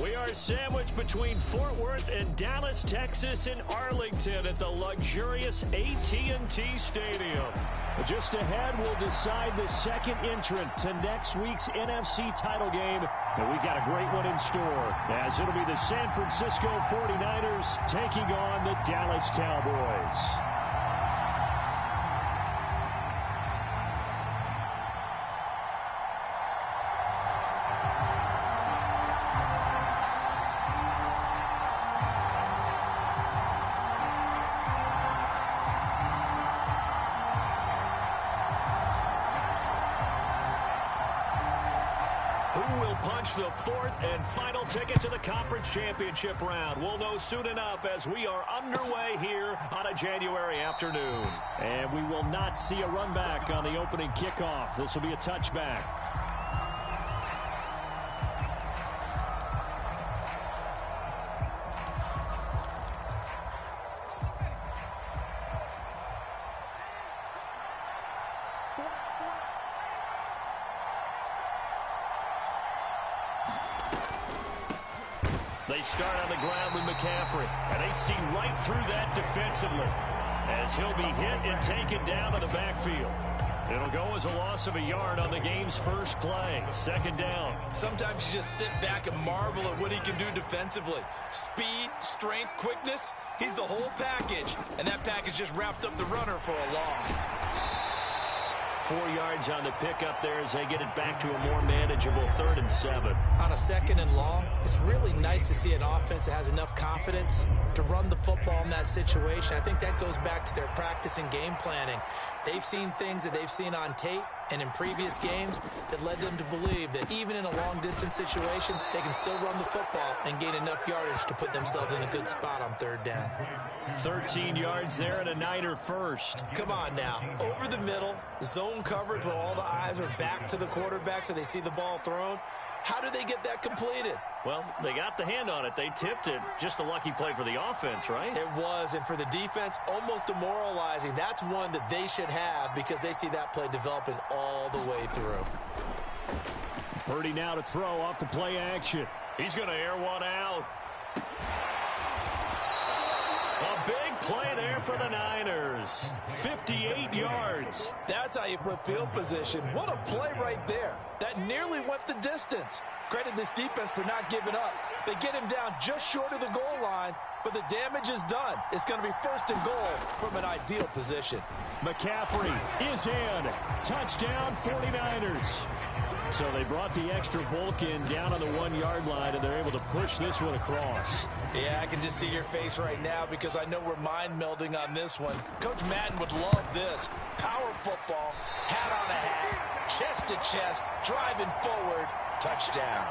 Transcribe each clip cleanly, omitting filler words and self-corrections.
We are sandwiched between Fort Worth and Dallas, Texas, and Arlington at the luxurious AT&T Stadium. Just ahead, we'll decide the second entrant to next week's NFC title game. And we've got a great one in store, as it'll be the San Francisco 49ers taking on the Dallas Cowboys. The fourth and final ticket to the conference championship round. We'll know soon enough as we are underway here on a January afternoon. And we will not see a run back on the opening kickoff. This will be a touchback. They start on the ground with McCaffrey, and they see right through that defensively as he'll be hit and taken down to the backfield. It'll go as a loss of a yard on the game's first play. Second down. Sometimes you just sit back and marvel at what he can do defensively. Speed, strength, quickness, he's the whole package, and that package just wrapped up the runner for a loss. 4 yards on the pickup there as they get it back to a more manageable 3rd and 7. On a 2nd and long, it's really nice to see an offense that has enough confidence to run the football in that situation. I think that goes back to their practice and game planning. They've seen things that they've seen on tape and in previous games that led them to believe that even in a long-distance situation, they can still run the football and gain enough yardage to put themselves in a good spot on 3rd down. 13 yards there and a Niner first. Come on now. Over the middle, zone coverage where all the eyes are back to the quarterback so they see the ball thrown. How do they get that completed? Well, they got the hand on it. They tipped it. Just a lucky play for the offense, right? It was, and for the defense, almost demoralizing. That's one that they should have because they see that play developing all the way through. Purdy now to throw off the play action. He's going to air one out. A big play there for the Niners. 58 yards. That's how you put field position. What a play right there. That nearly went the distance. Credit this defense for not giving up. They get him down just short of the goal line, but the damage is done. It's going to be 1st and goal from an ideal position. McCaffrey is in. Touchdown 49ers. So they brought the extra bulk in down on the 1-yard line, and they're able to push this one across. Yeah, I can just see your face right now because I know we're mind melding on this one. Coach Madden would love this. Power football, hat on a hat, chest to chest, driving forward, touchdown.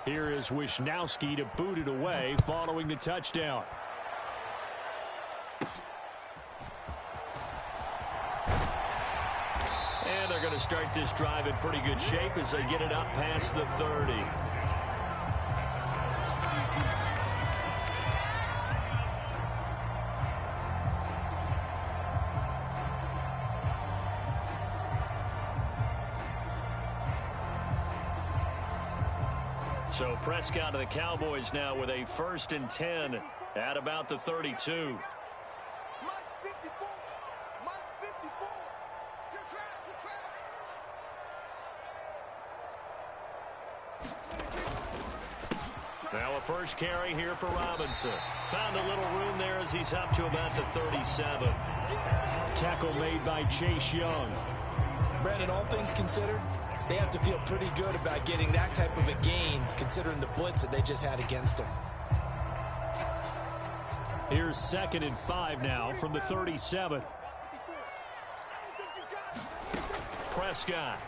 Here is Wisnowski to boot it away following the touchdown. And they're going to start this drive in pretty good shape as they get it up past the 30. So Prescott of the Cowboys now with a 1st and 10 at about the 32. Now a first carry here for Robinson. Found a little room there as he's up to about the 37. Tackle made by Chase Young. Brandon, all things considered, they have to feel pretty good about getting that type of a gain considering the blitz that they just had against them. Here's 2nd and 5 now from the 37. Prescott.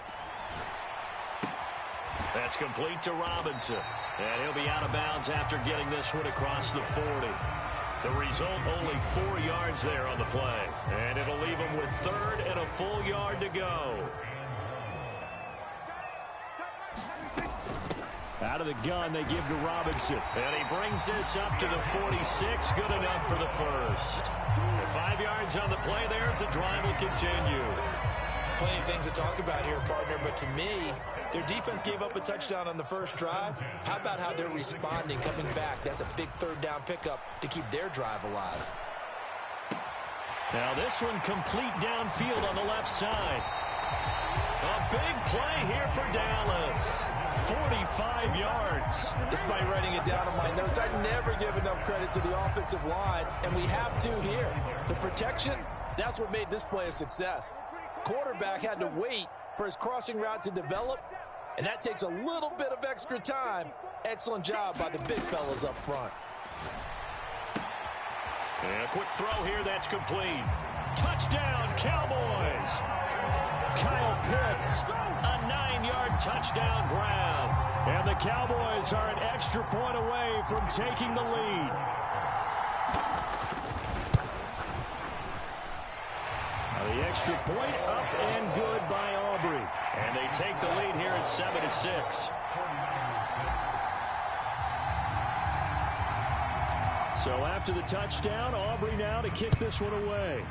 That's complete to Robinson. And he'll be out of bounds after getting this one across the 40. The result, only 4 yards there on the play. And it'll leave him with 3rd and a full yard to go. Out of the gun, they give to Robinson. And he brings this up to the 46. Good enough for the first. 5 yards on the play there as the drive will continue. Plenty of things to talk about here, partner, but to me, their defense gave up a touchdown on the first drive. How about how they're responding, coming back? That's a big third down pickup to keep their drive alive. Now this one complete downfield on the left side. A big play here for Dallas. 45 yards. Despite writing it down on my notes, I never give enough credit to the offensive line, and we have to here. The protection, that's what made this play a success. Quarterback had to wait for his crossing route to develop, and that takes a little bit of extra time. Excellent job by the big fellas up front. And a quick throw here, that's complete. Touchdown, Cowboys. Kyle Pitts, a 9-yard touchdown grab. And the Cowboys are an extra point away from taking the lead. The extra point up and good by Aubrey. And they take the lead here at 7-6. So after the touchdown, Aubrey now to kick this one away.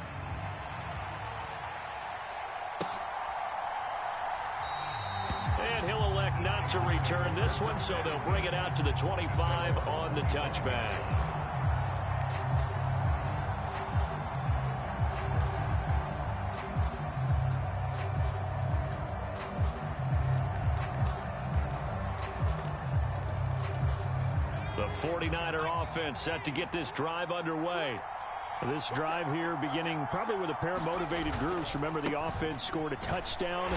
And he'll elect not to return this one, so they'll bring it out to the 25 on the touchback. The 49er offense set to get this drive underway. This drive here beginning probably with a pair of motivated groups. Remember, the offense scored a touchdown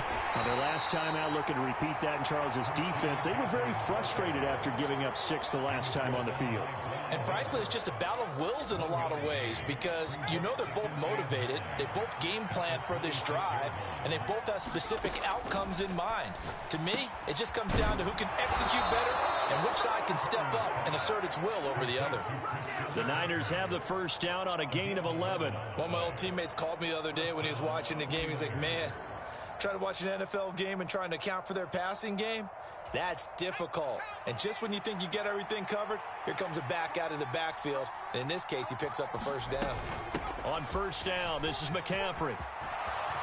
their last time out, looking to repeat that in Charles's defense. They were very frustrated after giving up 6 the last time on the field. And frankly, it's just a battle of wills in a lot of ways, because you know they're both motivated, they both game plan for this drive, and they both have specific outcomes in mind. To me, it just comes down to who can execute better and which side can step up and assert its will over the other. The Niners have the first down on a gain of 11. One of my old teammates called me the other day when he was watching the game. He's like, man, trying to watch an NFL game and trying to account for their passing game, that's difficult. And just when you think you get everything covered, here comes a back out of the backfield. And in this case, he picks up a first down. On first down, this is McCaffrey.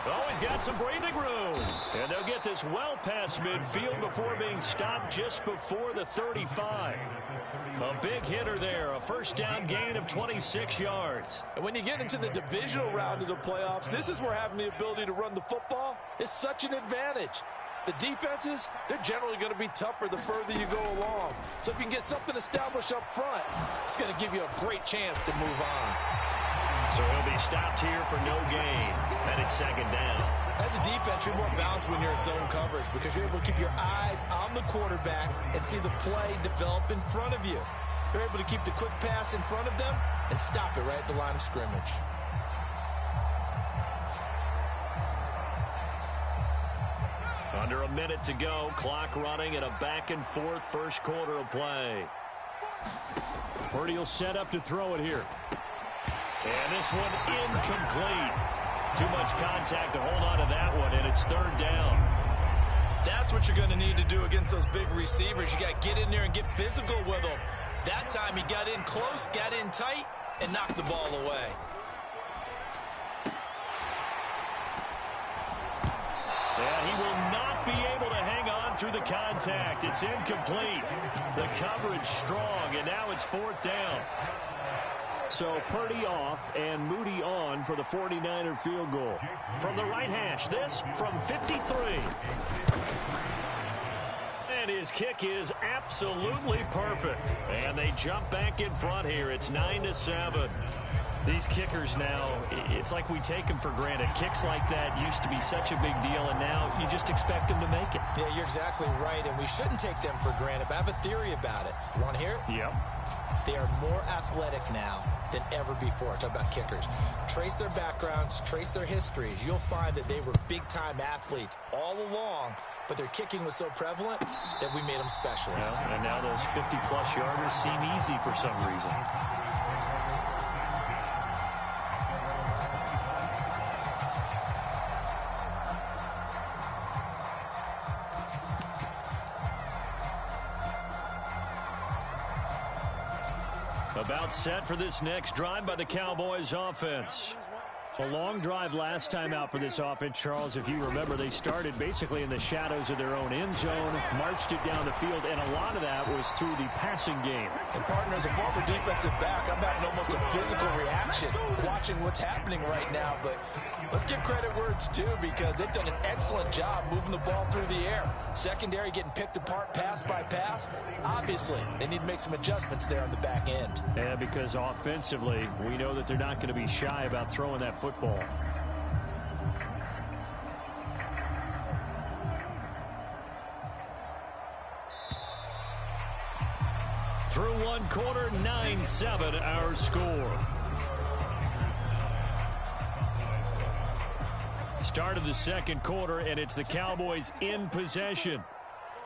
Oh, he's got some breathing room. And they'll get this well past midfield before being stopped just before the 35. A big hitter there, a first down gain of 26 yards. And when you get into the divisional round of the playoffs, this is where having the ability to run the football is such an advantage. The defenses, they're generally going to be tougher the further you go along. So if you can get something established up front, it's going to give you a great chance to move on. So he'll be stopped here for no gain. And it's second down. As a defense, you're more balanced when you're in zone coverage because you're able to keep your eyes on the quarterback and see the play develop in front of you. You're able to keep the quick pass in front of them and stop it right at the line of scrimmage. Under a minute to go, clock running in a back-and-forth first quarter of play. Purdy will set up to throw it here. And this one incomplete. Too much contact to hold on to that one, and it's third down. That's what you're going to need to do against those big receivers. You got to get in there and get physical with them. That time he got in close, got in tight, and knocked the ball away. And he will not be able to hang on through the contact. It's incomplete. The coverage strong, and now it's fourth down. So Purdy off and Moody on for the 49er field goal. From the right hash, this from 53. And his kick is absolutely perfect. And they jump back in front here. It's 9-7. These kickers now, it's like we take them for granted. Kicks like that used to be such a big deal, and now you just expect them to make it. Yeah, you're exactly right, and we shouldn't take them for granted, but I have a theory about it. You want to hear it? Yep. They are more athletic now than ever before. Talk about kickers. Trace their backgrounds, trace their histories. You'll find that they were big-time athletes all along, but their kicking was so prevalent that we made them specialists. Yeah, and now those 50-plus yarders seem easy for some reason. About set for this next drive by the Cowboys offense. A long drive last time out for this offense, Charles. If you remember, they started basically in the shadows of their own end zone, marched it down the field, and a lot of that was through the passing game. And partner, as a former defensive back, I'm having almost a physical reaction watching what's happening right now. But let's give credit where it's due, because they've done an excellent job moving the ball through the air. Secondary getting picked apart pass by pass. Obviously, they need to make some adjustments there on the back end. Yeah, because offensively, we know that they're not going to be shy about throwing that football. Through one quarter, 9-7 our score. Start of the second quarter, and it's the Cowboys in possession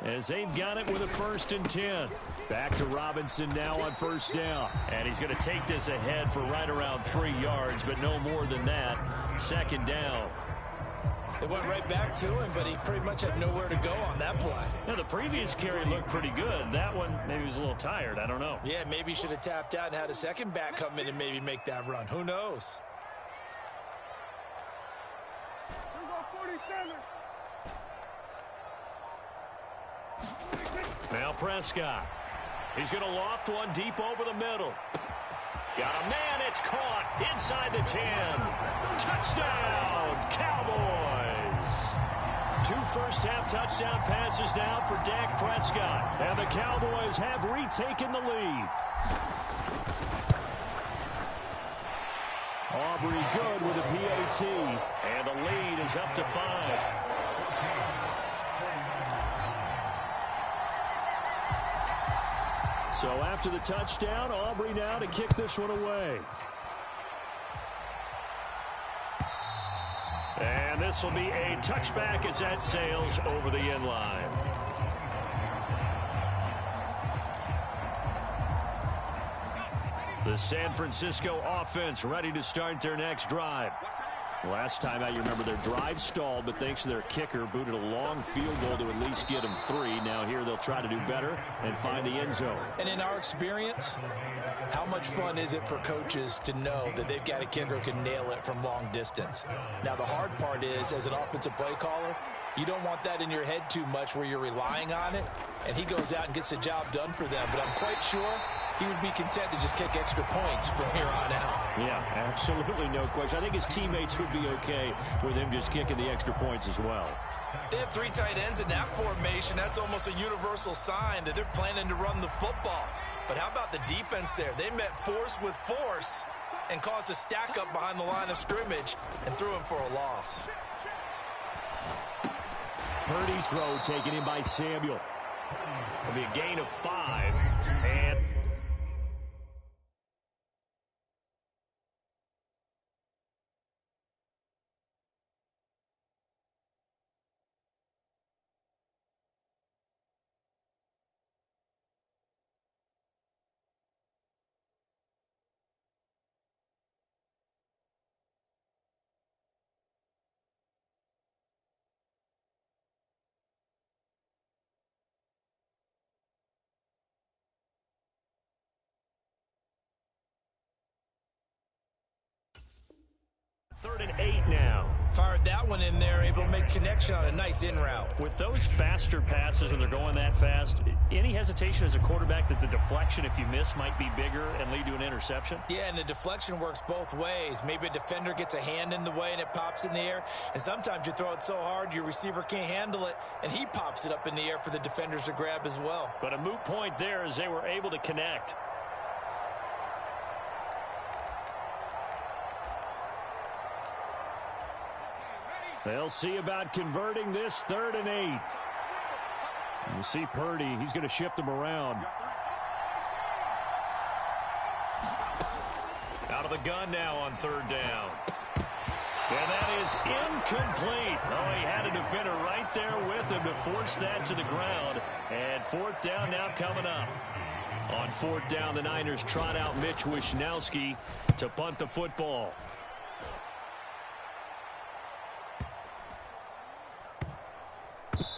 as they've got it with a 1st and 10. Back to Robinson now on 1st down. And he's going to take this ahead for right around 3 yards, but no more than that. 2nd down. They went right back to him, but he pretty much had nowhere to go on that play. Now, the previous carry looked pretty good. That one, maybe he was a little tired. I don't know. Yeah, maybe he should have tapped out and had a second back come in and maybe make that run. Who knows? Now Prescott. He's going to loft one deep over the middle. Got a man. It's caught inside the 10. Touchdown, Cowboys. 2 first-half touchdown passes now for Dak Prescott. And the Cowboys have retaken the lead. Aubrey good with a PAT. And the lead is up to 5. So after the touchdown, Aubrey now to kick this one away. And this will be a touchback as that sails over the end line. The San Francisco offense ready to start their next drive. Last time out, you remember their drive stalled, but thanks to their kicker, booted a long field goal to at least get them 3. Now here they'll try to do better and find the end zone. And in our experience, how much fun is it for coaches to know that they've got a kicker who can nail it from long distance? Now, the hard part is, as an offensive play caller, you don't want that in your head too much where you're relying on it, and he goes out and gets the job done for them. But I'm quite sure he would be content to just kick extra points from here on out. Yeah, absolutely no question. I think his teammates would be okay with him just kicking the extra points as well. They have 3 tight ends in that formation. That's almost a universal sign that they're planning to run the football. But how about the defense there? They met force with force and caused a stack up behind the line of scrimmage and threw him for a loss. Purdy's throw taken in by Samuel. It'll be a gain of 5. And third and 8 now. Fired that one in there, able to make connection on a nice in route. With those faster passes, when they're going that fast, any hesitation as a quarterback that the deflection, if you miss, might be bigger and lead to an interception? Yeah, and the deflection works both ways. Maybe a defender gets a hand in the way and it pops in the air. And sometimes you throw it so hard your receiver can't handle it, and he pops it up in the air for the defenders to grab as well. But a moot point there as they were able to connect. They'll see about converting this 3rd and 8. You see Purdy, he's going to shift them around. Out of the gun now on 3rd down. And that is incomplete. Oh, he had a defender right there with him to force that to the ground. And 4th down now coming up. On 4th down, the Niners trot out Mitch Wishnowski to punt the football.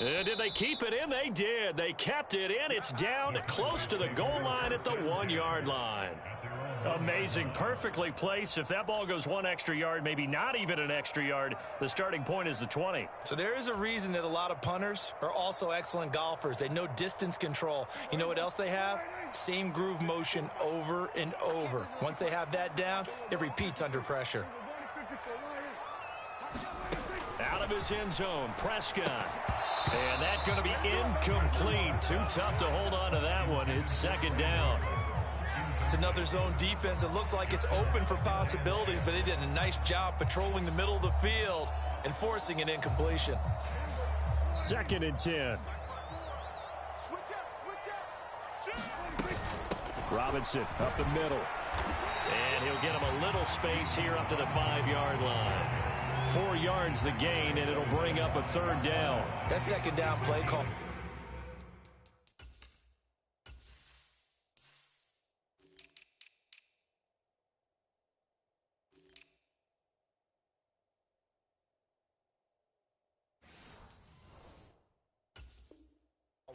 Did they keep it in? They did. They kept it in. It's down close to the goal line at the 1-yard line. Amazing. Perfectly placed. If that ball goes one extra yard, maybe not even an extra yard, the starting point is the 20. So there is a reason that a lot of punters are also excellent golfers. They know distance control. You know what else they have? Same groove motion over and over. Once they have that down, it repeats under pressure. Out of his end zone, Prescott. And that's going to be incomplete. Too tough to hold on to that one. It's second down. It's another zone defense. It looks like it's open for possibilities, but they did a nice job patrolling the middle of the field and forcing an incompletion. Second and 10. Robinson up the middle. And he'll get him a little space here up to the 5-yard line. 4 yards the gain, and it'll bring up a third down. That second down play call.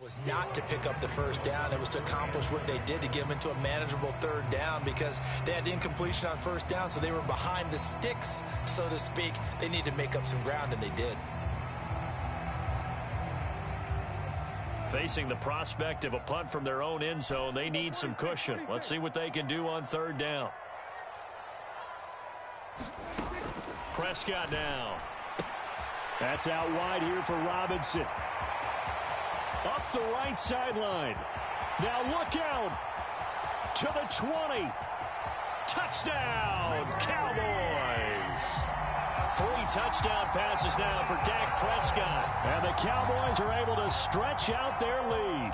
Was not to pick up the first down. It was to accomplish what they did to get them into a manageable third down because they had incompletion on first down, so they were behind the sticks, so to speak. They needed to make up some ground, and they did. Facing the prospect of a punt from their own end zone, they need some cushion. Let's see what they can do on third down. Prescott now. That's out wide here for Robinson. Up the right sideline. Now look out. To the 20. Touchdown, Cowboys. 3 touchdown passes now for Dak Prescott. And the Cowboys are able to stretch out their lead.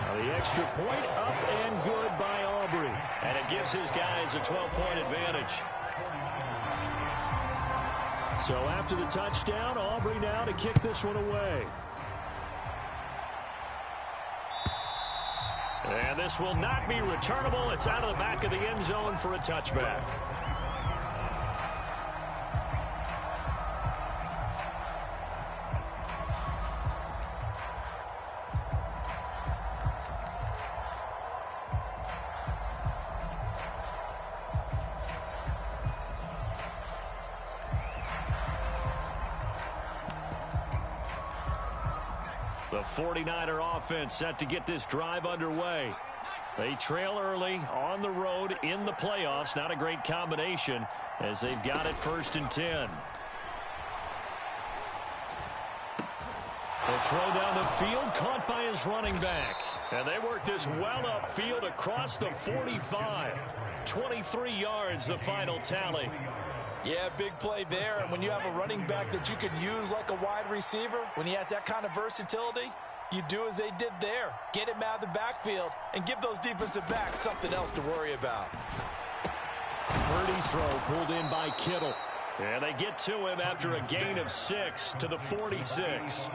Now the extra point up and good by Aubrey. And it gives his guys a 12-point advantage. So after the touchdown, Aubrey now to kick this one away. And this will not be returnable. It's out of the back of the end zone for a touchback. The 49er offense set to get this drive underway. They trail early on the road in the playoffs. Not a great combination as they've got it 1st and 10. The throw down the field caught by his running back. And they work this well upfield across the 45. 23 yards the final tally. Yeah, big play there. And when you have a running back that you can use like a wide receiver, when he has that kind of versatility, you do as they did there. Get him out of the backfield and give those defensive backs something else to worry about. Purdy's throw pulled in by Kittle. And they get to him after a gain of 6 to the 46.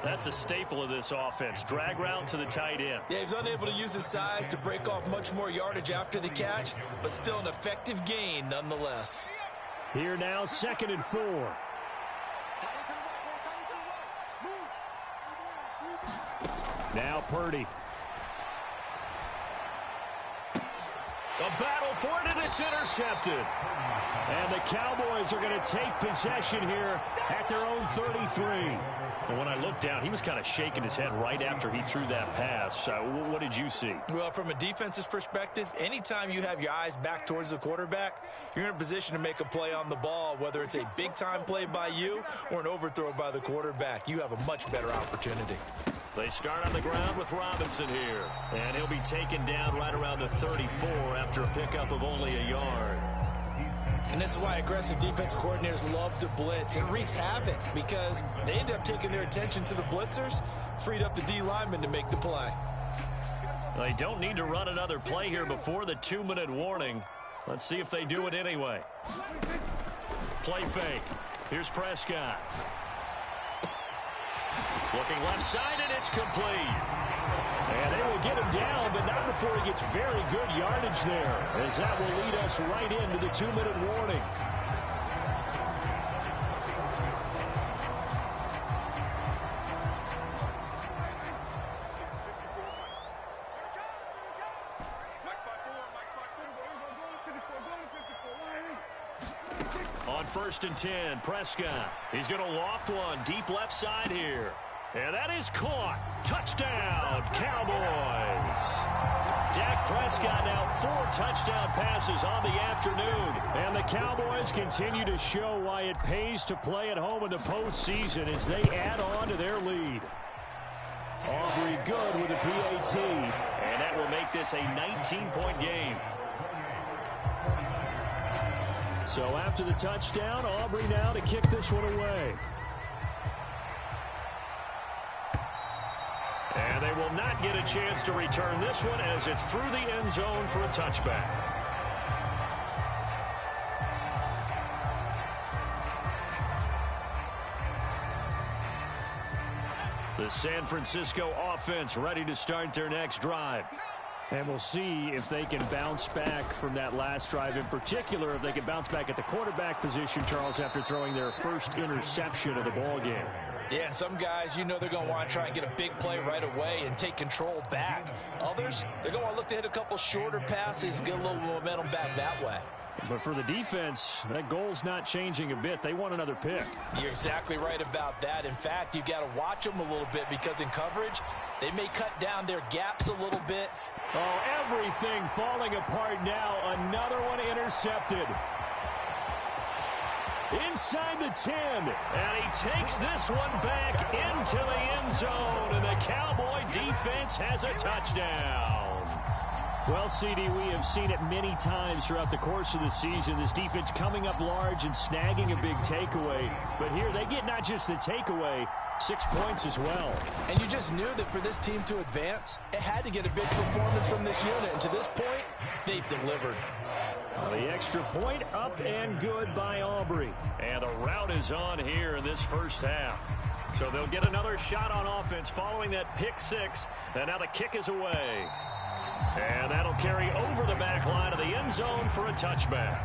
That's a staple of this offense. Drag route to the tight end. Yeah, he's unable to use his size to break off much more yardage after the catch, but still an effective gain nonetheless. Here now, 2nd and 4. Now Purdy. A battle for it, and it's intercepted. And the Cowboys are going to take possession here at their own 33. And when I looked down, he was kind of shaking his head right after he threw that pass. What did you see? Well, from a defense's perspective, anytime you have your eyes back towards the quarterback, you're in a position to make a play on the ball, whether it's a big-time play by you or an overthrow by the quarterback. You have a much better opportunity. They start on the ground with Robinson here. And he'll be taken down right around the 34 after a pickup of only a yard. And this is why aggressive defensive coordinators love to blitz. It wreaks havoc because they end up taking their attention to the blitzers, freed up the D lineman to make the play. They don't need to run another play here before the 2-minute warning. Let's see if they do it anyway. Play fake. Here's Prescott. Looking left side, and it's complete. And they will get him down, but not before he gets very good yardage there, as that will lead us right into the 2-minute warning. On 1st and 10, Prescott. He's going to loft one deep left side here. And that is caught. Touchdown, Cowboys. Dak Prescott now 4 touchdown passes on the afternoon. And the Cowboys continue to show why it pays to play at home in the postseason as they add on to their lead. Aubrey good with a PAT. And that will make this a 19-point game. So after the touchdown, Aubrey now to kick this one away. And they will not get a chance to return this one as it's through the end zone for a touchback. The San Francisco offense ready to start their next drive. And we'll see if they can bounce back from that last drive, in particular if they can bounce back at the quarterback position, Charles, after throwing their first interception of the ballgame. Yeah, and some guys, you know they're going to want to try and get a big play right away and take control back. Others, they're going to look to hit a couple shorter passes and get a little momentum back that way. But for the defense, that goal's not changing a bit. They want another pick. You're exactly right about that. In fact, you've got to watch them a little bit because in coverage, they may cut down their gaps a little bit. Oh, everything falling apart now. Another one intercepted. Inside the 10. And he takes this one back into the end zone. And the Cowboy defense has a touchdown. Well, CD, we have seen it many times throughout the course of the season. This defense coming up large and snagging a big takeaway. But here they get not just the takeaway, 6 points as well. And you just knew that for this team to advance, it had to get a big performance from this unit. And to this point, they've delivered. The extra point up and good by Aubrey. And the route is on here in this first half. So they'll get another shot on offense following that pick 6. And now the kick is away. And that'll carry over the back line of the end zone for a touchback.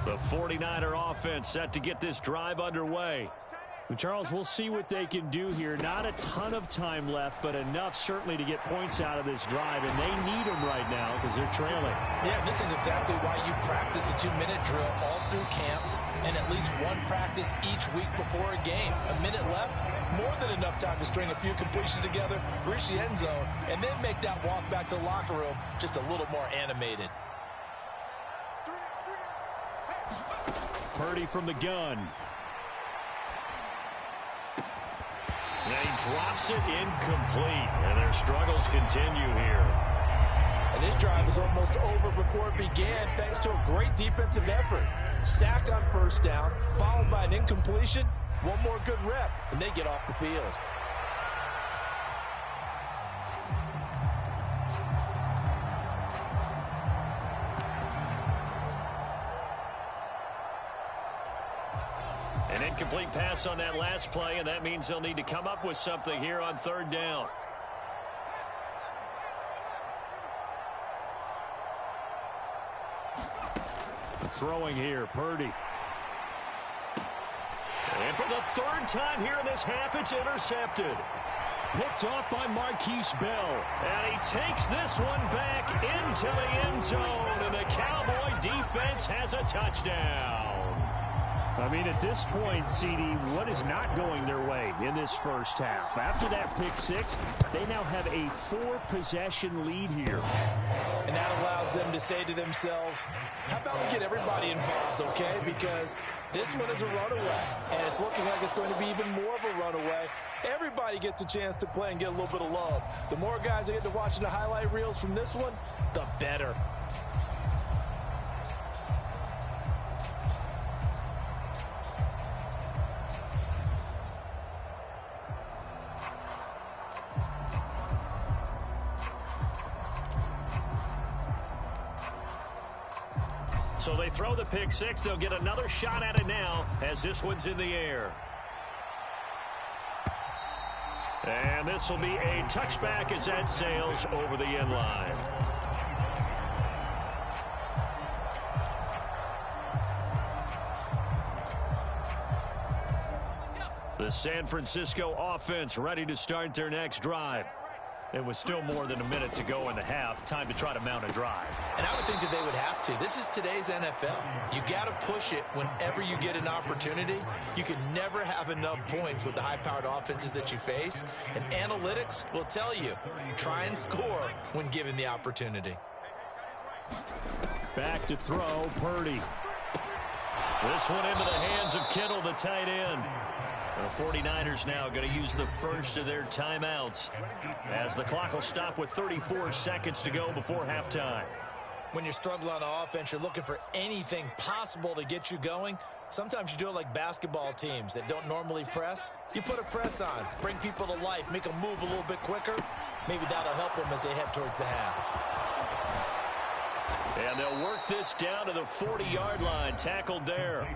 The 49er offense set to get this drive underway. Charles, we'll see what they can do here. Not a ton of time left, but enough certainly to get points out of this drive, and they need them right now because they're trailing. Yeah, this is exactly why you practice a 2-minute drill all through camp and at least one practice each week before a game. A minute left, more than enough time to string a few completions together, reach the end zone, and then make that walk back to the locker room just a little more animated. Purdy from the gun. And he drops it incomplete. And their struggles continue here. And this drive is almost over before it began thanks to a great defensive effort. Sack on first down, followed by an incompletion. One more good rep, and they get off the field. An incomplete pass on that last play, and that means they'll need to come up with something here on 3rd down. Throwing here, Purdy. And for the 3rd time here in this half, it's intercepted. Picked off by Marquise Bell. And he takes this one back into the end zone, and the Cowboy defense has a touchdown. I mean, at this point, CD, what is not going their way in this first half? After that pick 6, they now have a 4-possession lead here. And that allows them to say to themselves, how about we get everybody involved, okay? Because this one is a runaway, and it's looking like it's going to be even more of a runaway. Everybody gets a chance to play and get a little bit of love. The more guys that get to watching the highlight reels from this one, the better. So they throw the pick 6. They'll get another shot at it now as this one's in the air. And this will be a touchback as that sails over the end line. The San Francisco offense ready to start their next drive. It was still more than a minute to go in the half. Time to try to mount a drive. And I would think that they would have to. This is today's NFL. You got to push it whenever you get an opportunity. You can never have enough points with the high-powered offenses that you face. And analytics will tell you, try and score when given the opportunity. Back to throw, Purdy. This one into the hands of Kittle, the tight end. The 49ers now going to use the first of their timeouts as the clock will stop with 34 seconds to go before halftime. When you're struggling on offense, you're looking for anything possible to get you going. Sometimes you do it like basketball teams that don't normally press. You put a press on, bring people to life, make them move a little bit quicker. Maybe that'll help them as they head towards the half. And they'll work this down to the 40-yard line, tackled there.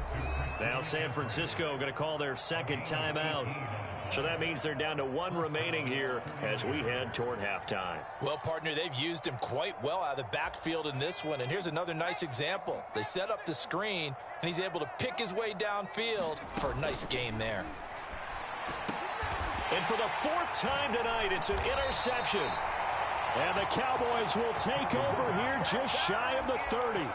Now San Francisco going to call their second timeout. So that means they're down to one remaining here as we head toward halftime. Well, partner, they've used him quite well out of the backfield in this one. And here's another nice example. They set up the screen, and he's able to pick his way downfield for a nice gain there. And for the fourth time tonight, it's an interception. And the Cowboys will take over here just shy of the 30.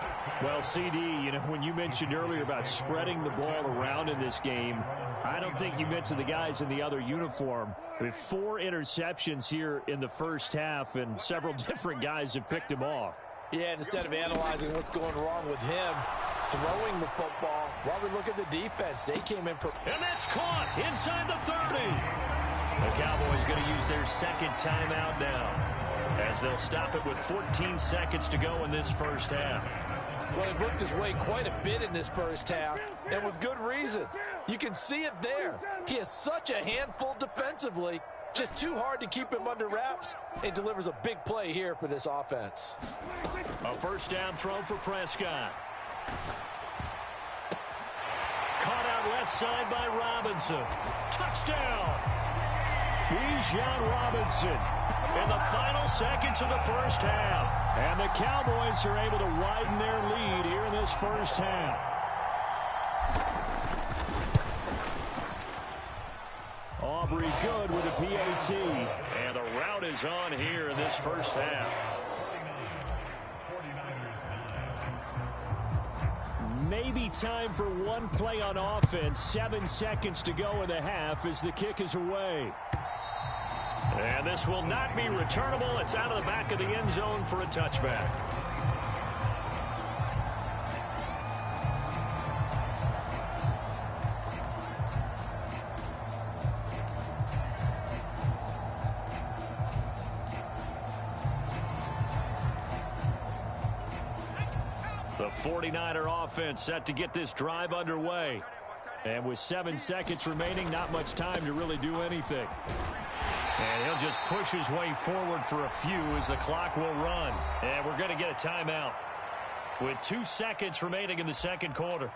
Well, CD, you know, when you mentioned earlier about spreading the ball around in this game, I don't think you mentioned the guys in the other uniform. I mean, 4 interceptions here in the first half, and several different guys have picked him off. Yeah, and instead of analyzing what's going wrong with him, throwing the football, while we look at the defense, they came in. And that's caught inside the 30. The Cowboys going to use their second timeout now, as they'll stop it with 14 seconds to go in this first half. Well, he worked his way quite a bit in this first half, and with good reason. You can see it there. He has such a handful defensively, just too hard to keep him under wraps, and delivers a big play here for this offense. A first down throw for Prescott. Caught out left side by Robinson. Touchdown! Bijan Robinson in the final seconds of the first half. And the Cowboys are able to widen their lead here in this first half. Aubrey good with a PAT. And the route is on here in this first half. Maybe time for one play on offense. 7 seconds to go in the half as the kick is away. And this will not be returnable. It's out of the back of the end zone for a touchback. The 49er offense set to get this drive underway. And with 7 seconds remaining, not much time to really do anything. And he'll just push his way forward for a few as the clock will run. And we're going to get a timeout with 2 seconds remaining in the second quarter.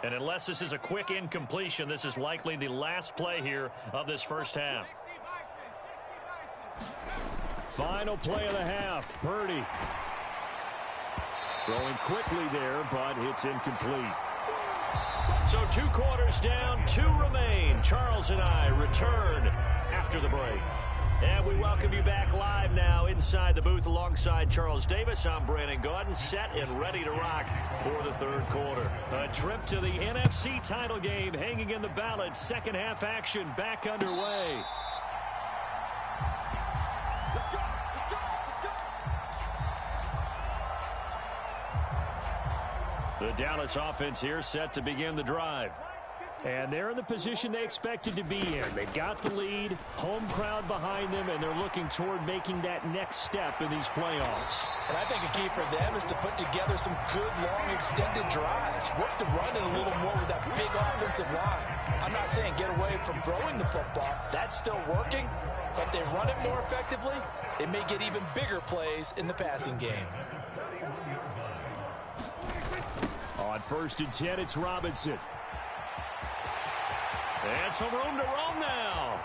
And unless this is a quick incompletion, this is likely the last play here of this first half. Final play of the half. Purdy throwing quickly there, but it's incomplete. So 2 quarters down, 2 remain. Charles and I return after the break. And we welcome you back live now inside the booth alongside Charles Davis. I'm Brandon Gaudin, set and ready to rock for the third quarter. A trip to the NFC title game hanging in the balance. Second half action back underway. The Dallas offense here set to begin the drive. And they're in the position they expected to be in. They've got the lead, home crowd behind them, and they're looking toward making that next step in these playoffs. And I think a key for them is to put together some good, long, extended drives. Work the run in a little more with that big offensive line. I'm not saying get away from throwing the football. That's still working. But if they run it more effectively, it may get even bigger plays in the passing game. On 1st and 10, it's Robinson. And some room to roam now.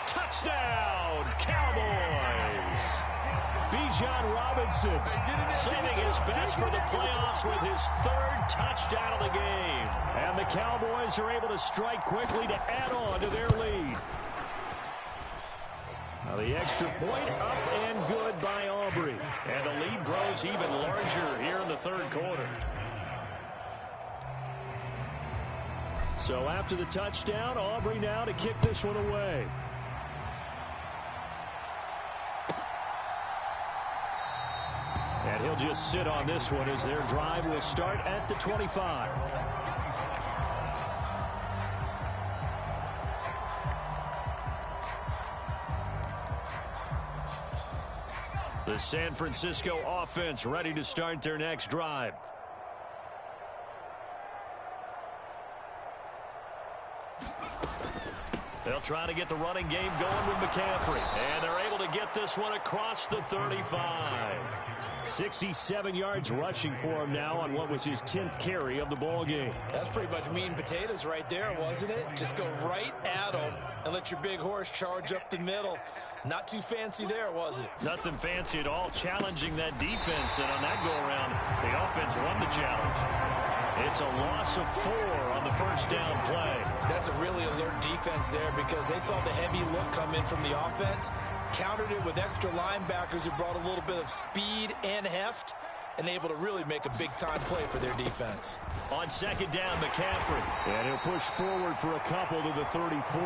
Touchdown, Cowboys. Bijan Robinson, saving his best for the playoffs with his third touchdown of the game. And the Cowboys are able to strike quickly to add on to their lead. Now the extra point up and good by Aubrey. And the lead grows even larger here in the third quarter. So after the touchdown, Aubrey now to kick this one away. And he'll just sit on this one as their drive will start at the 25. The San Francisco offense ready to start their next drive. They'll try to get the running game going with McCaffrey. And they're able to get this one across the 35. 67 yards rushing for him now on what was his 10th carry of the ball game. That's pretty much meat and potatoes right there, wasn't it? Just go right at him and let your big horse charge up the middle. Not too fancy there, was it? Nothing fancy at all, challenging that defense. And on that go-around, the offense won the challenge. It's a loss of 4 on the first down play. That's a really alert defense there because they saw the heavy look come in from the offense, countered it with extra linebackers who brought a little bit of speed and heft, and able to really make a big-time play for their defense. On second down, McCaffrey. And he'll push forward for a couple to the 34.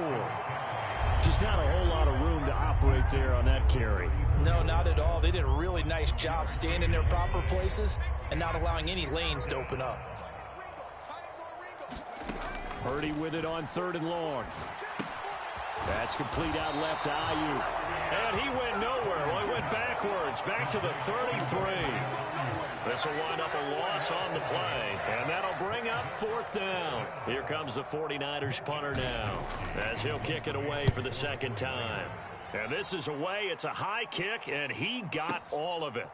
Just not a whole lot of room to operate there on that carry. No, not at all. They did a really nice job staying in their proper places and not allowing any lanes to open up. Purdy with it on 3rd and long. That's complete out left to Ayuk. And he went nowhere. Well, he went backwards, back to the 33. This will wind up a loss on the play, and that'll bring up 4th down. Here comes the 49ers punter now, as he'll kick it away for the second time. And this is away. It's a high kick, and he got all of it.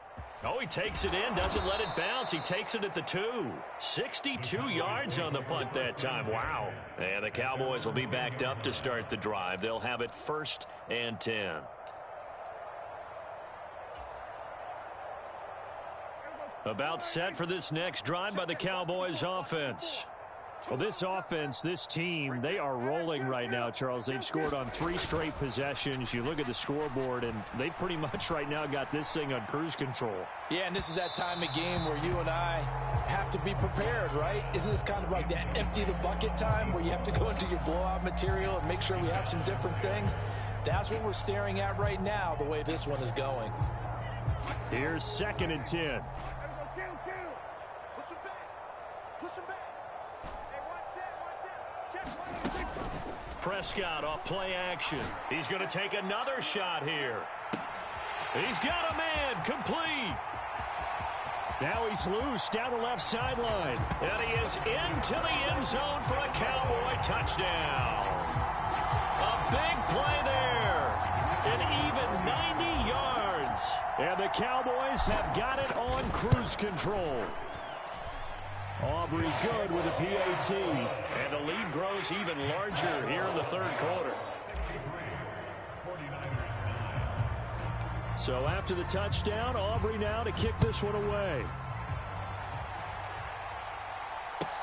Oh, he takes it in, doesn't let it bounce. He takes it at the 2. 62 yards on the punt that time. Wow. And the Cowboys will be backed up to start the drive. They'll have it 1st and 10. About set for this next drive by the Cowboys offense. Well, this offense, this team, they are rolling right now, Charles. They've scored on 3 straight possessions. You look at the scoreboard, and they pretty much right now got this thing on cruise control. Yeah, and this is that time of game where you and I have to be prepared, right? Isn't this kind of like that empty the bucket time where you have to go into your blowout material and make sure we have some different things? That's what we're staring at right now, the way this one is going. Here's 2nd and 10. Prescott off play action. He's going to take another shot here. He's got a man complete. Now he's loose down the left sideline. And he is into the end zone for a Cowboy touchdown. A big play there. An even 90 yards. And the Cowboys have got it on cruise control. Aubrey good with a PAT. And the lead grows even larger here in the third quarter. So after the touchdown, Aubrey now to kick this one away.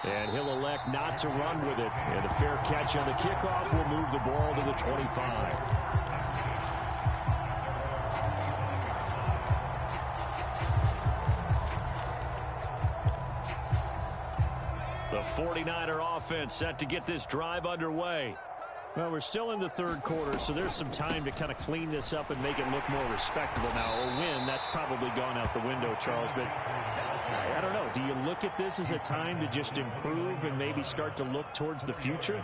And he'll elect not to run with it. And a fair catch on the kickoff will move the ball to the 25. The 49er offense set to get this drive underway. Well, we're still in the third quarter, so there's some time to kind of clean this up and make it look more respectable. Now, a win, that's probably gone out the window, Charles, but I don't know. Do you look at this as a time to just improve and maybe start to look towards the future?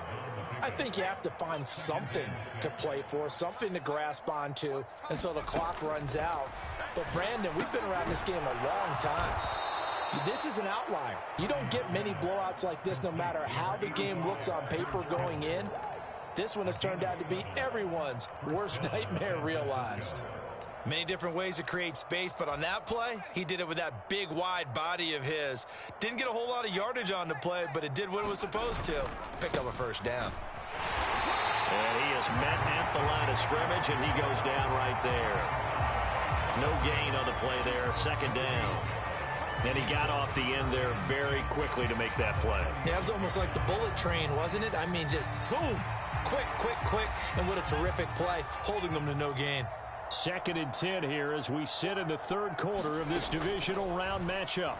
I think you have to find something to play for, something to grasp onto until the clock runs out. But, Brandon, we've been around this game a long time. This is an outlier. You don't get many blowouts like this no matter how the game looks on paper going in. This one has turned out to be everyone's worst nightmare realized. Many different ways to create space, but on that play, he did it with that big, wide body of his. Didn't get a whole lot of yardage on the play, but it did what it was supposed to. Pick up a first down. And he is met at the line of scrimmage, and he goes down right there. No gain on the play there, second down. And he got off the end there very quickly to make that play. Yeah, it was almost like the bullet train, wasn't it? I mean, just zoom. Quick, quick, quick. And what a terrific play, holding them to no gain. 2nd and 10 here as we sit in the 3rd quarter of this divisional round matchup.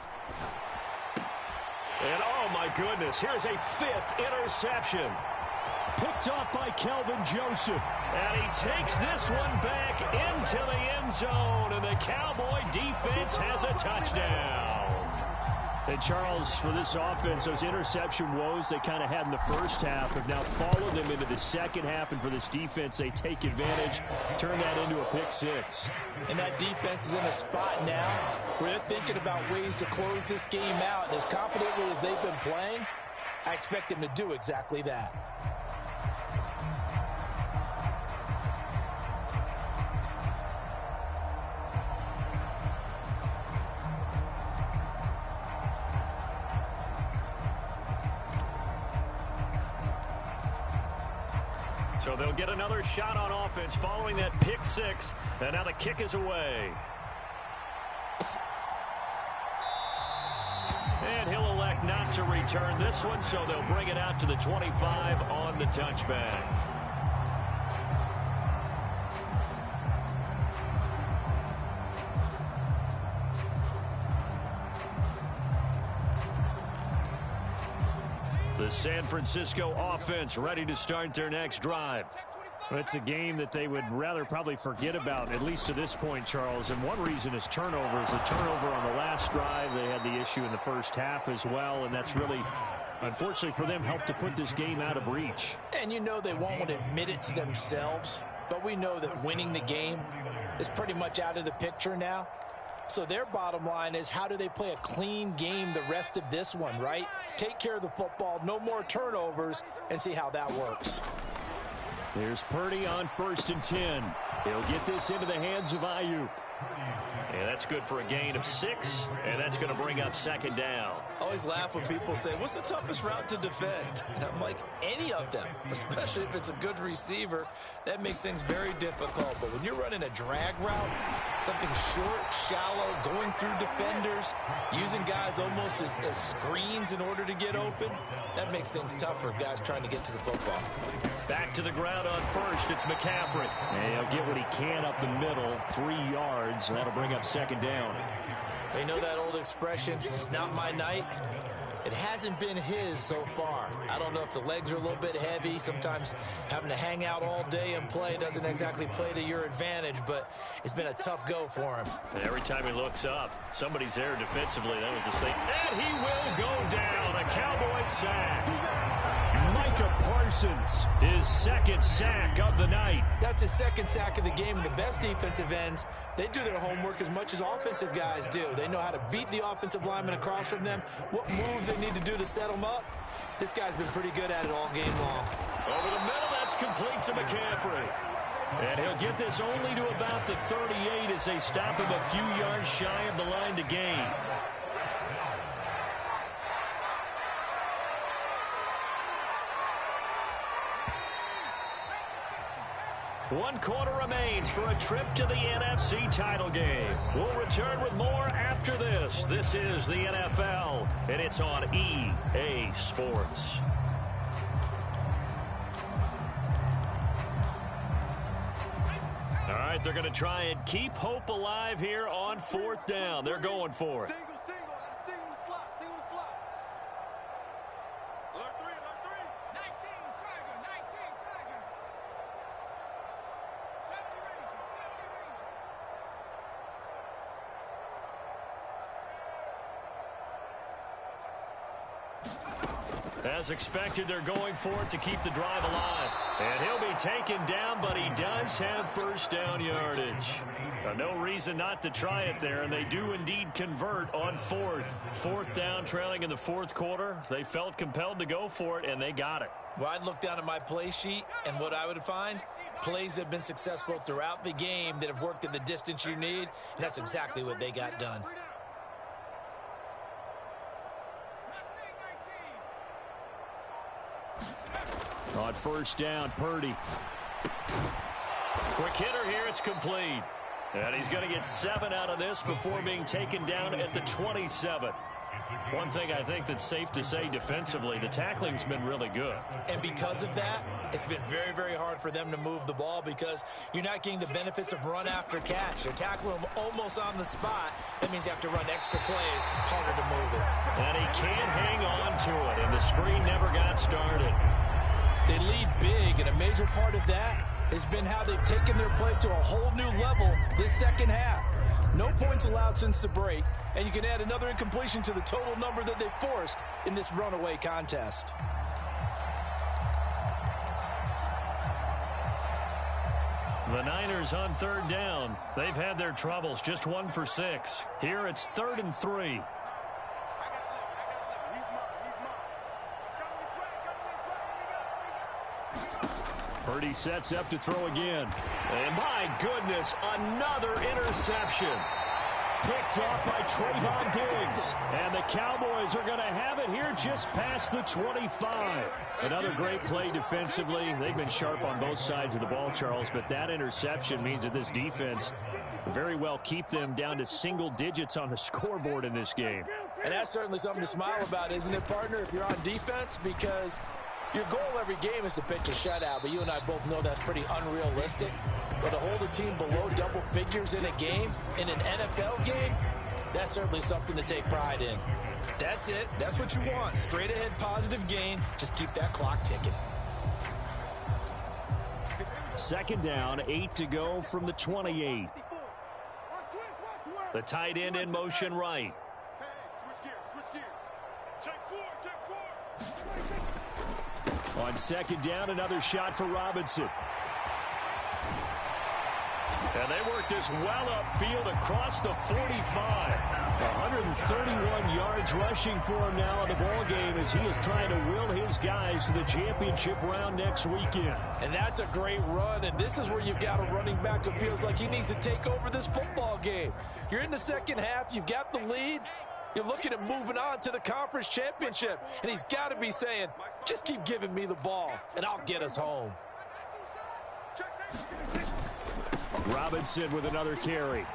And oh my goodness, here's a 5th interception. Picked off by Kelvin Joseph. And he takes this one back into the end zone. And the Cowboy defense has a touchdown. And Charles, for this offense, those interception woes they kind of had in the first half have now followed them into the second half. And for this defense, they take advantage, turn that into a pick 6. And that defense is in a spot now where they're thinking about ways to close this game out. And as confidently as they've been playing, I expect them to do exactly that. So they'll get another shot on offense following that pick 6. And now the kick is away. And he'll elect not to return this one, so they'll bring it out to the 25 on the touchback. The San Francisco offense ready to start their next drive. It's a game that they would rather probably forget about, at least to this point, Charles. And one reason is turnovers. A turnover on the last drive. They had the issue in the first half as well, and that's really, unfortunately for them, helped to put this game out of reach. And you know they won't admit it to themselves, but we know that winning the game is pretty much out of the picture now. So their bottom line is, how do they play a clean game the rest of this one, right? Take care of the football, no more turnovers, and see how that works. There's Purdy on 1st and 10. He'll get this into the hands of Ayuk. And that's good for a gain of 6, and that's going to bring up 2nd down. I always laugh when people say, what's the toughest route to defend? And I'm like, any of them, especially if it's a good receiver. That makes things very difficult. But when you're running a drag route, something short, shallow, going through defenders, using guys almost as screens in order to get open, that makes things tough for guys trying to get to the football. Back to the ground on 1st. It's McCaffrey. And he'll get what he can up the middle, 3 yards. That'll bring up 2nd down. They know that old expression, it's not my night. It hasn't been his so far. I don't know if the legs are a little bit heavy. Sometimes having to hang out all day and play doesn't exactly play to your advantage, but it's been a tough go for him. And every time he looks up, somebody's there defensively. That was the same. And he will go down. A Cowboy sack. Micah Parsons, his 2nd sack of the night. That's his 2nd sack of the game. And the best defensive ends, they do their homework as much as offensive guys do. They know how to beat the offensive lineman across from them, what moves they need to do to set them up. This guy's been pretty good at it all game long. Over the middle, that's complete to McCaffrey. And he'll get this only to about the 38 as they stop him a few yards shy of the line to gain. One quarter remains for a trip to the NFC title game. We'll return with more after this. This is the NFL, and it's on EA Sports. All right, they're going to try and keep hope alive here on 4th down. They're going for it. As expected, they're going for it to keep the drive alive. And he'll be taken down, but he does have 1st down yardage. No reason not to try it there, and they do indeed convert on 4th. 4th down, trailing in the 4th quarter. They felt compelled to go for it, and they got it. Well, I'd look down at my play sheet, and what I would find, plays that have been successful throughout the game that have worked at the distance you need, and that's exactly what they got done. On 1st down, Purdy. Quick hitter here, it's complete. And he's going to get 7 out of this before being taken down at the 27. One thing I think that's safe to say defensively, the tackling's been really good. And because of that, it's been very, very hard for them to move the ball because you're not getting the benefits of run after catch. They're tackling them almost on the spot. That means you have to run extra plays, harder to move it. And he can't hang on to it, and the screen never got started. They lead big, and a major part of that has been how they've taken their play to a whole new level this second half. No points allowed since the break, and you can add another incompletion to the total number that they forced in this runaway contest. The Niners on 3rd down. They've had their troubles, just 1 for 6. Here it's 3rd and 3. Purdy sets up to throw again. And my goodness, another interception. Picked off by Trayvon Diggs. And the Cowboys are going to have it here just past the 25. Another great play defensively. They've been sharp on both sides of the ball, Charles, but that interception means that this defense very well keep them down to single digits on the scoreboard in this game. And that's certainly something to smile about, isn't it, partner, if you're on defense? Because your goal every game is to pitch a shutout, but you and I both know that's pretty unrealistic. But to hold a team below double figures in a game, in an NFL game, that's certainly something to take pride in. That's it. That's what you want. Straight ahead positive gain. Just keep that clock ticking. 2nd down, 8 to go from the 28. The tight end in motion right. On 2nd down, another shot for Robinson. And they work this well upfield across the 45. 131 yards rushing for him now in the ball game as he is trying to will his guys to the championship round next weekend. And that's a great run, and this is where you've got a running back who feels like he needs to take over this football game. You're in the second half, you've got the lead. You're looking at moving on to the conference championship, and he's got to be saying, just keep giving me the ball, and I'll get us home. Robinson with another carry.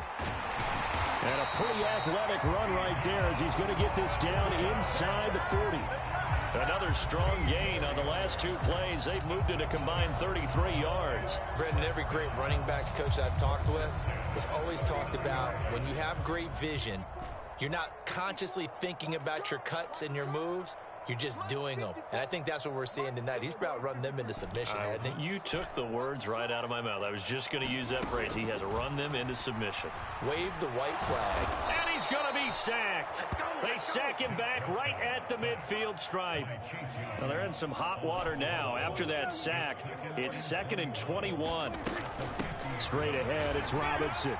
And a pretty athletic run right there as he's going to get this down inside the 40. Another strong gain on the last 2 plays. They've moved it a combined 33 yards. Brendan, every great running backs coach I've talked with has always talked about when you have great vision, you're not consciously thinking about your cuts and your moves. You're just doing them. And I think that's what we're seeing tonight. He's about run them into submission, hasn't he? You took the words right out of my mouth. I was just going to use that phrase. He has run them into submission. Wave the white flag. And he's going to be sacked. They sack him back right at the midfield stripe. Well, they're in some hot water now. After that sack, it's 2nd and 21. Straight ahead, it's Robinson.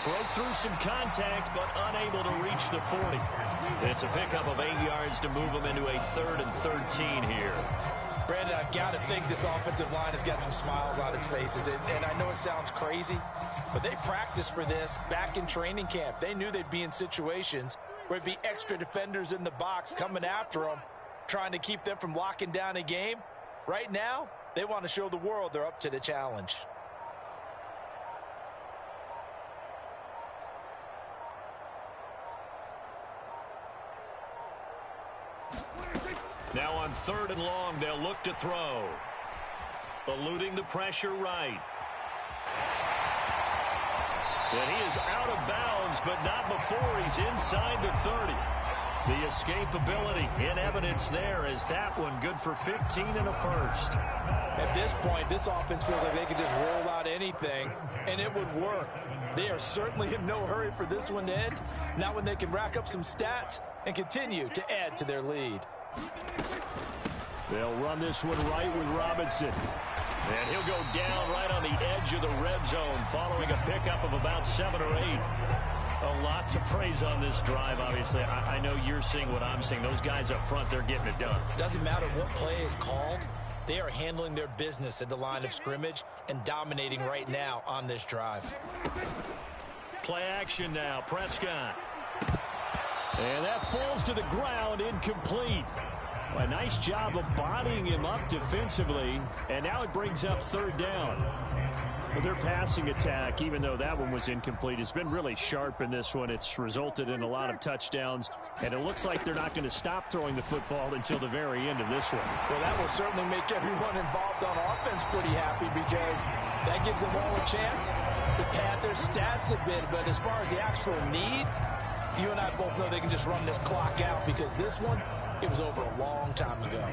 Broke through some contact, but unable to reach the 40. It's a pickup of 8 yards to move them into a 3rd and 13 here. Brandon, I've got to think this offensive line has got some smiles on its faces. And I know it sounds crazy, but they practiced for this back in training camp. They knew they'd be in situations where it'd be extra defenders in the box coming after them, trying to keep them from locking down a game. Right now, they want to show the world they're up to the challenge. Now on 3rd and long, they'll look to throw. Eluding the pressure right. And he is out of bounds, but not before he's inside the 30. The escapability in evidence there is that one good for 15 and a first. At this point, this offense feels like they could just roll out anything, and it would work. They are certainly in no hurry for this one to end. Not when they can rack up some stats and continue to add to their lead. They'll run this one right with Robinson. And he'll go down right on the edge of the red zone following a pickup of about 7 or 8. A lot to praise on this drive, obviously. I know you're seeing what I'm seeing. Those guys up front, they're getting it done. Doesn't matter what play is called. They are handling their business at the line of scrimmage and dominating right now on this drive. Play action now. Prescott. And that falls to the ground, incomplete. A nice job of bodying him up defensively, and now it brings up 3rd down. Well, their passing attack, even though that one was incomplete, has been really sharp in this one. It's resulted in a lot of touchdowns, and it looks like they're not going to stop throwing the football until the very end of this one. Well, that will certainly make everyone involved on offense pretty happy because that gives them all a chance to pad their stats a bit. But as far as the actual need, you and I both know they can just run this clock out because this one, it was over a long time ago.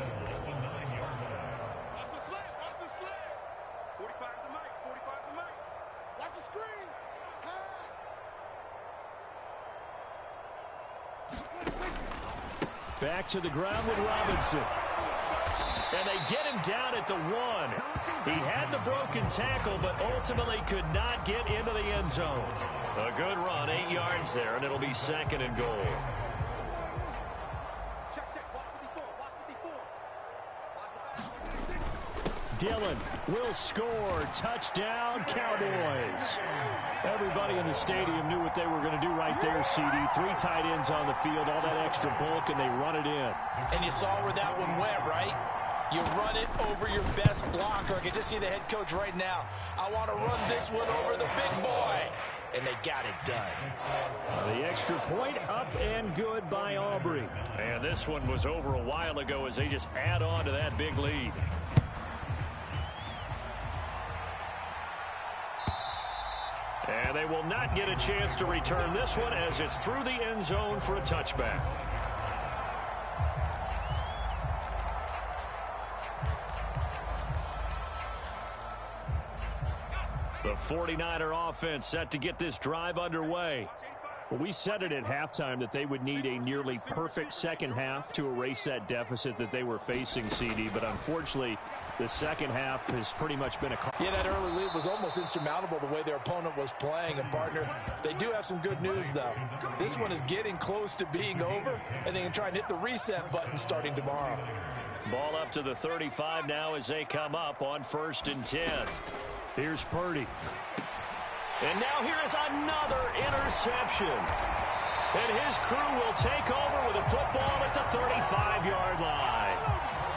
Back to the ground with Robinson. And they get him down at the 1. He had the broken tackle, but ultimately could not get into the end zone. A good run, 8 yards there, and it'll be 2nd and goal. Dillon will score. Touchdown, Cowboys. Everybody in the stadium knew what they were going to do right there, CD. 3 tight ends on the field, all that extra bulk, and they run it in. And you saw where that one went, right? You run it over your best blocker. I can just see the head coach right now. I want to run this one over the big boy. And they got it done. The extra point up and good by Aubrey. And this one was over a while ago as they just add on to that big lead. And they will not get a chance to return this one as it's through the end zone for a touchback. The 49er offense set to get this drive underway. Well, we said it at halftime that they would need a nearly perfect second half to erase that deficit that they were facing, CD. But unfortunately, the second half has pretty much been a... Yeah, that early lead was almost insurmountable the way their opponent was playing. And, partner, they do have some good news, though. This one is getting close to being over, and they can try and hit the reset button starting tomorrow. Ball up to the 35 now as they come up on 1st and 10. Here's Purdy. And now here is another interception. And his crew will take over with a football at the 35-yard line.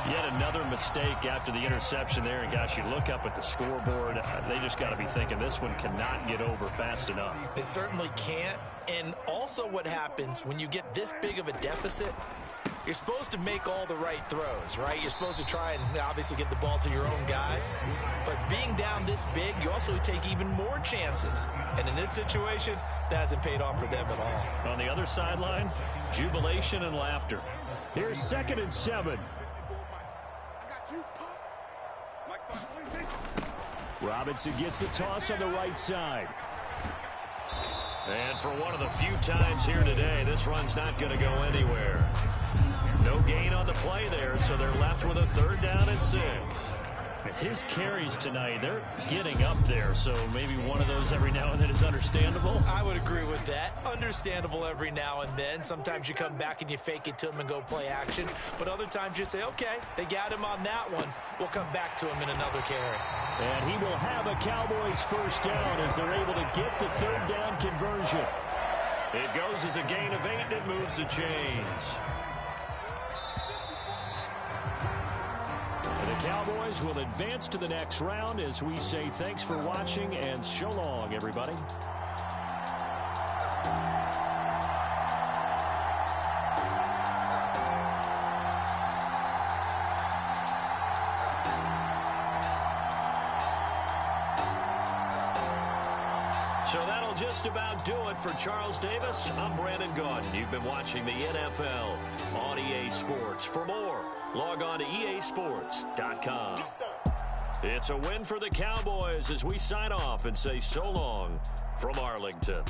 Yet another mistake after the interception there. And, gosh, you look up at the scoreboard. They just got to be thinking this one cannot get over fast enough. It certainly can't. And also what happens when you get this big of a deficit, you're supposed to make all the right throws, right? You're supposed to try and obviously get the ball to your own guys. But being down this big, you also take even more chances. And in this situation, that hasn't paid off for them at all. On the other sideline, jubilation and laughter. Here's 2nd and 7. Robinson gets the toss on the right side. And for one of the few times here today, this run's not going to go anywhere. No gain on the play there, so they're left with a 3rd down and 6. His carries tonight, they're getting up there, so maybe one of those every now and then is understandable. I would agree with that. Understandable every now and then. Sometimes you come back and you fake it to him and go play action. But other times you say, okay, they got him on that one. We'll come back to him in another carry. And he will have a Cowboys 1st down as they're able to get the 3rd down conversion. It goes as a gain of 8 and it moves the chains. The Cowboys will advance to the next round as we say thanks for watching and so long, everybody. So that'll just about do it for Charles Davis. I'm Brandon Gaudin. You've been watching the NFL on EA Sports. For more, log on to easports.com. It's a win for the Cowboys as we sign off and say so long from Arlington.